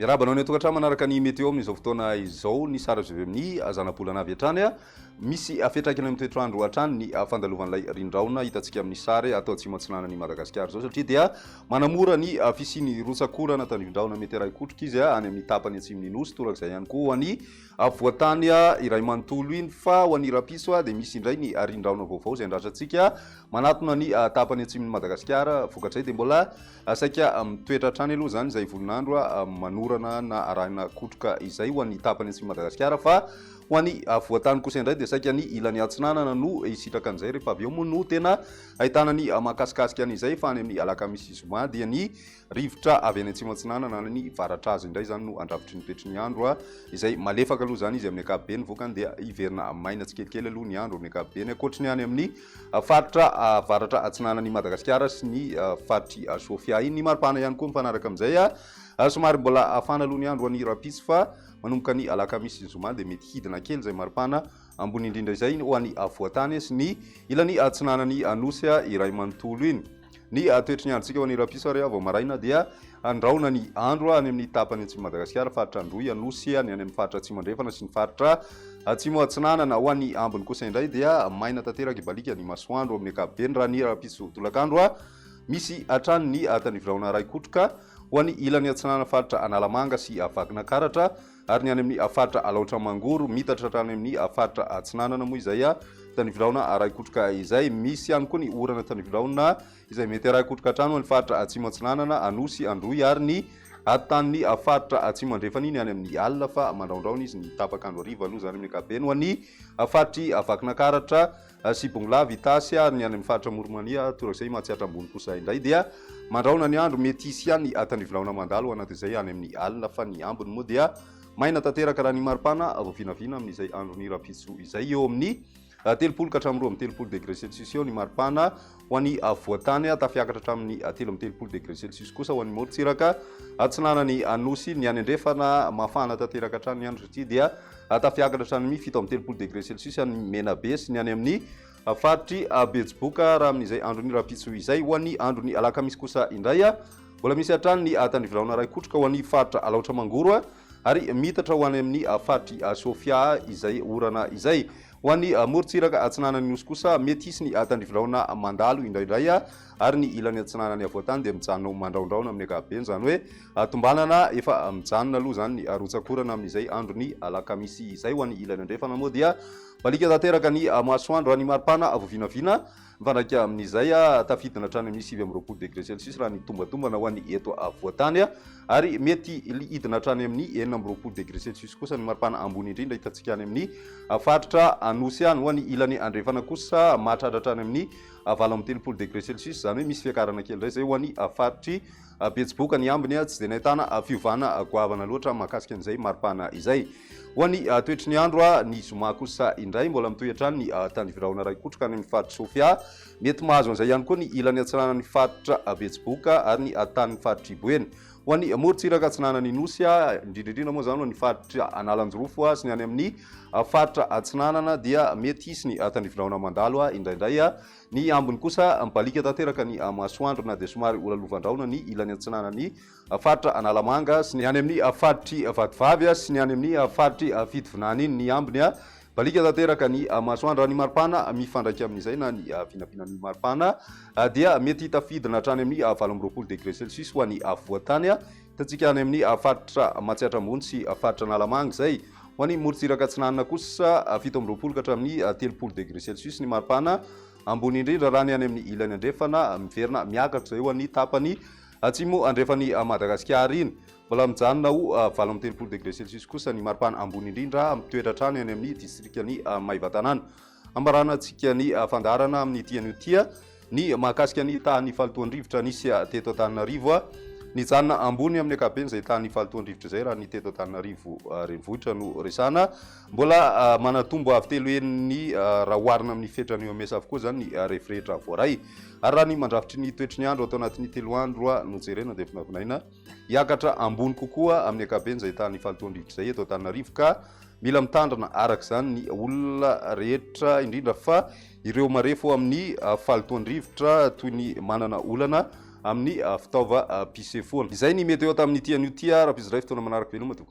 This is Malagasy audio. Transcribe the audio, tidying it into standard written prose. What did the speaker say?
Miarabanao ny tokatrano manaraka ny météo amin'izao fotoana izao ny sara azo avy amin'ny zana-bolana avy hatrany misy afetrakina amin'ny toetrandro hatrany ny fandalovan'ilay rindraona hitantsika amin'ny sary atao atsimo atsinanan'ny Madagasikara zao satria dia manamora ny fisiany rotsakorana tandrindraona mety ray kotroka izy any amin'ny tapany atsimon'ny nosy torak'izay ihany koa ho an'ny voatany iray manontolo iny fa ho an'ny rapiso dia misy indray ny rindraona vaovao izay andrasantsika manatona ny tapany atsimon'ny Madagasikara vokatray dia mbola saika mitoetra hatrany aloha zany izay volonandro manorana na arahina kotroka izay ho an'ny tapany atsimon'ny Madagasikara fa ho an'ny voatany kosa indray dia saika ny ilany atsinanana no isitraka an'izay rehefa avy eo moa no tena ahitana ny mahakasikasika an'izay fa any amin'ny alakamisy zoma dia ny rivotra avy any atsimo atsinanana na ny varatra azy indray zany no andravitry ny toetry ny andro izay malefaka aloha zany izy amin'ny ankapobeny vokany dia iverina maina tsikelikely aloha ny andro amin'ny ankapobeny akoatriny any amin'ny faritra varatra atsinanan'ny Madagasikara sy ny faritry Sofia iny ny maripana ihany koa mifanaraka amin'izay somary mbola afana aloha ny andro an'ny rapiso fa manomboka ny alakamisy zoma dia mety hidina kely izay maripana ambony indrindra izay ho an'ny voatany sy ny ilany atsinanan'ny nosy iray manontolo iny ny toetry ny androntsika ho an'ny rapiso ary vao maraina dia andraona ny andro any amin'ny tapany atsimo Madagasikara faritra androy nosy any amin'ny faritra atsimo andrefana sy ny faritra atsimo atsinanana ho an'ny ambony kosa indray dia maina tanteraka ibalika ny masoandro amin'ny ankapobeny raha ny rapiso tolakandro misy hatrany ny tanivrahona ray kotroka ho an'ny ilany atsinanana faritra analamanga sy havoakanay ary ny any amin'ny faritra alaotra mangoro mitatra hatrany amin'ny faritra atsinanana moa izay tanivrahona ray kotroka izay misy ihany koa ny orana tanivrahona izay mety ray kotroka hatrany ho an'ny faritra atsimo atsinanana anosy androy ary ny atan'ny faritra atsimo andrefana iny any amin'ny alina fa mandraondraona izy ny tapaka andro ariva aloha zany amin'ny ankapobeny ho an'ny faritry havoakanay sy bonglavy tasy ary ny any amin'ny faritra moromania torak'izay mahatsiatra ambony kosa indray dia mandraona ny andro mety isy ihany tanivrahona mandalo anatin'izay any amin'ny alina fa ny ambony moa dia maina tanteraka raha ny maripana voavinavina amin'izay androny rapiso izay eo amin'ny telopolo ka hatramin'ny 20 degré celsius eo ny maripana ho an'ny voatany tafiakatra hatramin'ny 13 degré celsius kosa ho an'ny morontsiraka atsinanany nosy ny any andrefana mafana tanteraka hatrany ny andro satria dia tafiakatra hatramin'ny 17 degré celsius any menabe sy ny any amin'ny faritry betsiboka raha amin'izay androny rapiso izay ho an'ny androny alakamisy kosa indray mbola misy hatrany ny tanivrahona ray kotroka ho an'ny faritra alaotra mangoro ary mitatra ho any amin'ny faritry Sofia izay orana izay ho an'ny morontsiraka atsinanany nosy kosa mety isy ny tandrivrahona mandalo indraindray ary ny ilany atsinanany voatany dia mijanona mandraondraona amin'ny ankapobeny zany hoe tombanana efa mijanona aloha zany ny rotsakorana amin'izay androny alakamisy izay ho an'ny ilany andrefana moa dia balika tanteraka ny masoandro raha ny maripana voavinavina mifandraika amin'izay tafidina hatrany amin'ny 20 degré celsius raha ny tombatombana ho an'ny eto voatany ary mety hidina hatrany amin'ny 20 degré celsius kosa ny maripana ambony indrindra hitantsika any amin'ny faritra nosy any ho an'ny ilany andrefana kosa mahatratra hatrany amin'ny 20 degré celsius zany hoe misy fiakarana kely indray zay ho an'ny faritry betsiboka ny ambiny tsy dia nahitana fiovana goavana loatra mahakasika an'izay maripana izay ho an'ny toetry ny andro ny zoma kosa indray mbola mitohy hatrany ny tanivrahona ray kotroka any amin'ny faritra Sofia mety mahazo an'izay ihany koa ny ilany atsinanany faritra betsiboka ary ny tanin'ny faritry boeny ho an'ny morontsiraka atsinanany nosy indrindrindrindra moa zany ho an'ny faritra analanjorofo sy ny any amin'ny faritra atsinanana dia mety isy ny tanivrahona mandalo indraindray ny ambony kosa mibalika tanteraka ny masoandro na dia somary olalovan-draona ny ilany atsinanany faritra analamanga sy ny any amin'ny faritry vadivavy sy ny any amin'ny faritry VINAN'NY iny ny ambony balika tanteraka ny masoandro raha ny maripana mifandraika amin'izay na ny vinapinan'ny maripana dia mety hitafidina hatrany amin'ny 20 degré celsius ho an'ny voatany hitantsika any amin'ny faritra mahatsiatra ambony sy faritra analamanga izay ho an'ny morontsiraka atsinanana kosa 17 ka hatramin'ny 30 degré celsius ny maripana ambony indrindra raha ny any amin'ny ilany andrefana miverina miakatra izay ho an'ny tapany atsimo andrefan'ny Madagasikara iny mbola mijanona ho 17 degré celsius kosa ny maripana ambony indrindra mitoetra hatrany any amin'ny distrikany Maivatanana ambarana antsika ny fandarana amin'ny tianyty ny mahakasika ny tany falitoandrivotra nisy teto Antananarivo ny janona ambony amin'ny ankapobeny izay tany falitoandrivotra izay raha ny teto Antananarivo renivohitra no resana mbola manatombo avy telo eniny raha oharina amin'ny fetrany eo amesa avokoa zany ny rehefirehetra voaray ary raha ny mandravitry ny toetry ny andro atao anatin'ny telo andro no jerena dia vinavinaina hiakatra ambony kokoa amin'ny ankapobeny izay tany falitoandrivotra izay eto Antananarivo ka mila mitandrana araka zany ny olona rehetra indrindra fa ireo marefo amin'ny falitoandrivotra toy ny manana olana amin'ny fitaova pisefoana. Izay ny meteo tamin'ity an'io ty raha piziray fotoana manaraka veloma to.